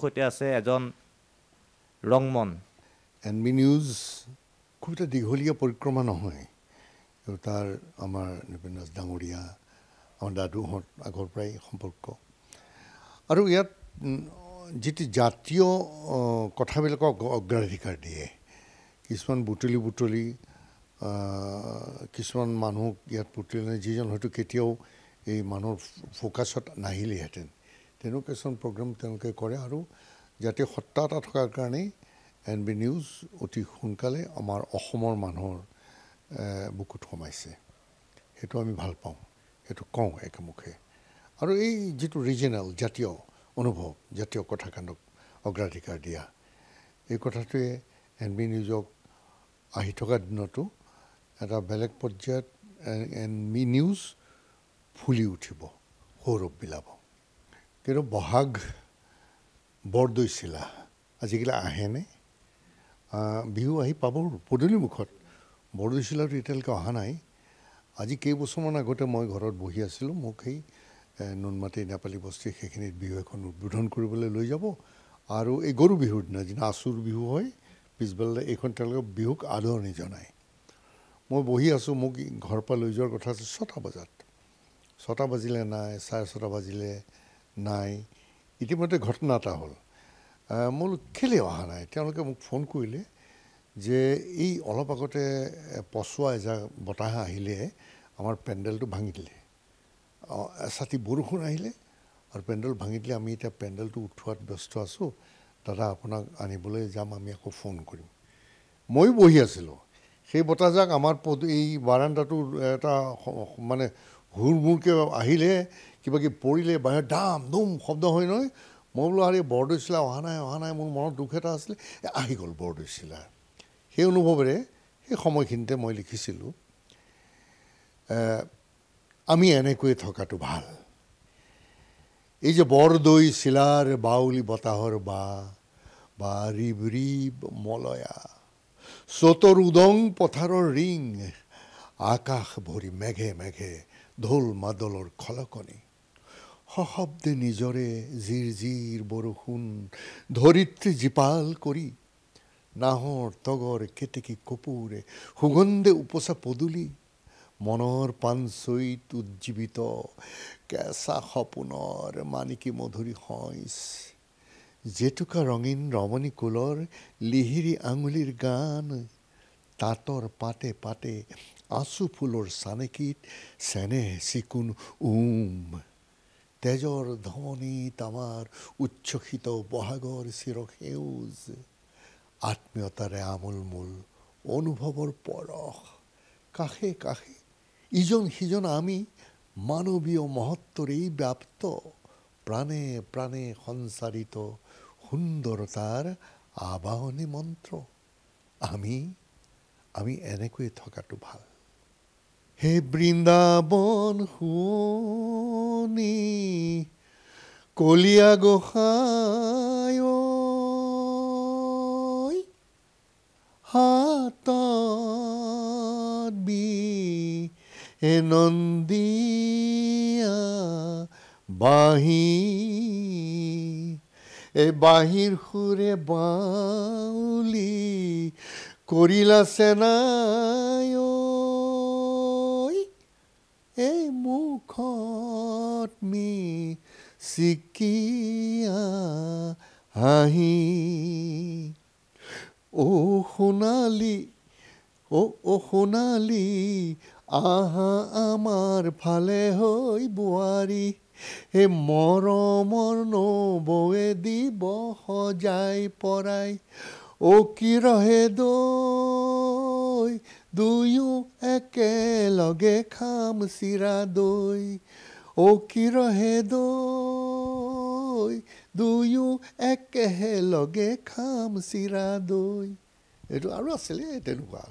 সৈতে আছে এজন ৰংমন এনবি নিউজ খুব এটা দীঘলীয়া পৰিক্ৰমা নহয় তাৰ আমাৰ নিপেন দাস ডাঙৰীয়া আমাৰ দাদুহঁত আগৰ পৰাই সম্পৰ্ক আৰু ইয়াত যিটো জাতীয় কথাবিলাকক অগ্ৰাধিকাৰ দিয়ে কিছুমান বুটলি কিছুমান মানুহক ইয়াত পুতলি যিজন হয়তো কেতিয়াও এই মানুহৰ ফ'কাছত নাহিলেহেঁতেন তেনেকুৱা কিছুমান প্ৰগ্ৰাম তেওঁলোকে কৰে আৰু জাতীয় সত্তা এটা থকাৰ কাৰণেই এনবি নিউজ অতি সোনকালে আমাৰ অসমৰ মানুহৰ বুকুত সোমাইছে সেইটো আমি ভাল পাওঁ সেইটো কওঁ একেমুখে আৰু এই যিটো ৰিজনেল জাতীয় অনুভৱ জাতীয় কথাকাণ্ডক অগ্ৰাধিকাৰ দিয়া এই কথাটোৱে এনবি নিউজক আহি থকা দিনতো এটা বেলেগ পৰ্যায়ত এনবি নিউজ ফুলি উঠিব সৌৰভ বিলাব কিন্তু বহাগ বৰদৈ চিলা আজিকালি আহেনে বিহু আহি পাব পদূলি মুখত বৰদৈ চিলাটো এতিয়ালৈকে অহা নাই আজি কেইবছৰমান আগতে মই ঘৰত বহি আছিলোঁ মোক সেই নুনমাটি নেপালী বস্তিৰ সেইখিনিত বিহু এখন উদ্বোধন কৰিবলৈ লৈ যাব আৰু এই গৰু বিহুৰ দিনা যিদিনা আচুৰ বিহু হয় পিছবেলা এইখন তেওঁলোকে বিহুক আদৰণি জনায় মই বহি আছোঁ মোক ঘৰৰ পৰা লৈ যোৱাৰ কথা আছে 6টা বজাত 6টা বাজিলে নাই 6:30 বাজিলে নাই ইতিমধ্যে ঘটনা এটা হ'ল মই কেলে অহা নাই তেওঁলোকে মোক ফোন কৰিলে যে এই অলপ আগতে পচোৱা এজাক বতাহ আহিলে আমাৰ পেণ্ডেলটো ভাঙি দিলে এচাতি বৰষুণ আহিলে আৰু পেণ্ডেল ভাঙি দিলে আমি এতিয়া পেণ্ডেলটো উঠোৱাত ব্যস্ত আছোঁ দাদা আপোনাক আনিবলৈ যাম আমি আকৌ ফোন কৰিম ময়ো বহি আছিলোঁ সেই বতাহজাক আমাৰ এই বাৰাণ্ডাটোৰ এটা মানে হুৰমুৰকৈ আহিলে কিবা কিবি পৰিলে বাহিৰত ডাম ধুম শব্দ হয় নহয় মই বোলো আৰে বৰদৈ চিলা অহা নাই মোৰ মনত দুখ এটা আছিলে আহি গ'ল বৰদৈ চিলা সেই অনুভৱেৰে সেই সময়খিনিতে মই লিখিছিলোঁ আমি এনেকৈয়ে থকাটো ভাল এই যে বৰদৈ চিলাৰ বাউলি বতাহৰ বা ৰিব ৰিব মলয়া চতৰ উদং পথাৰৰ ৰিং আকাশ ভৰি মেঘে মেঘে ঢোল মাদলৰ খলকনি সশব্দে নিজৰে জিৰ বৰষুণ ধৰিত্ৰী জীপাল কৰি নাহৰ তগৰ কেতেকী কপোৰে সুগন্ধে উপচা পদূলি মনৰ পাণচৈত উজ্জীৱিত কেঁচা সপোনৰ মানিকী মধুৰী সইচ জেতুকা ৰঙীন ৰমণী কুলৰ লিহিৰি আঙুলিৰ গান তাঁতৰ পাতে পাতে আঁচু ফুলৰ চানেকিত চেনেহ চিকুণ তেজৰ ধমনীত আমাৰ উচ্ছ্বসিত বহাগৰ চিৰসেউজ আত্মীয়তাৰে আমোলমোল অনুভৱৰ পৰশ কাষে কাষে ইজন সিজন আমি মানৱীয় মহত্বৰেই ব্যাপ্ত প্ৰাণে প্ৰাণে সঞ্চাৰিত সুন্দৰতাৰ আবাহনী মন্ত্ৰ আমি এনেকৈয়ে থকাটো ভাল হে বৃন্দাবন শুনি কলীয়া গোসাঁই হাতত নন্দীয়া বাঁহী এই বাঁহীৰ সুৰে বাউলি কৰিলা চেনাই এই মুখত চিকিয়া হাঁহি ও সোণালী আহা আমাৰ ফালে হৈ বোৱাৰী হে মৰমৰ নবৌৱে দিব সজাই পৰাই কি ৰহে দৈ দুয়ো একেলগে খাম চিৰা দৈ কি ৰহে দৈ দুয়ো একেলগে খাম চিৰা দৈ এইটো আৰু আছিলে তেনেকুৱা